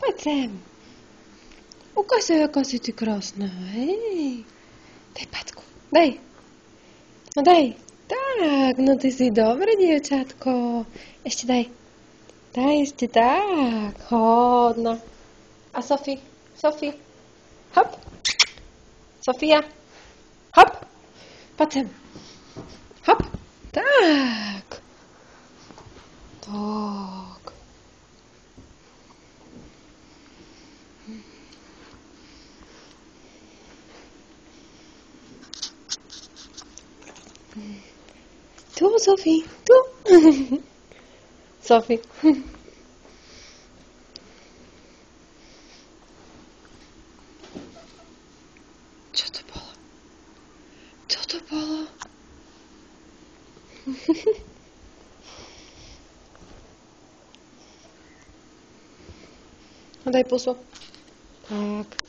Poď sem. Ukáž sa, aká si ty krásna, hej. Daj packu, daj. No daj. Tak, no ty si dobré dievčatko. Ešte daj. Daj ešte tak. Hodno. A Sofie? Hop. Sofia? Hop. Poď sem. Hop. Tak. Tak. Tu, Sofie, tu. Sofie. Čo to bolo? Čo to bolo? Daj pusu. Tak.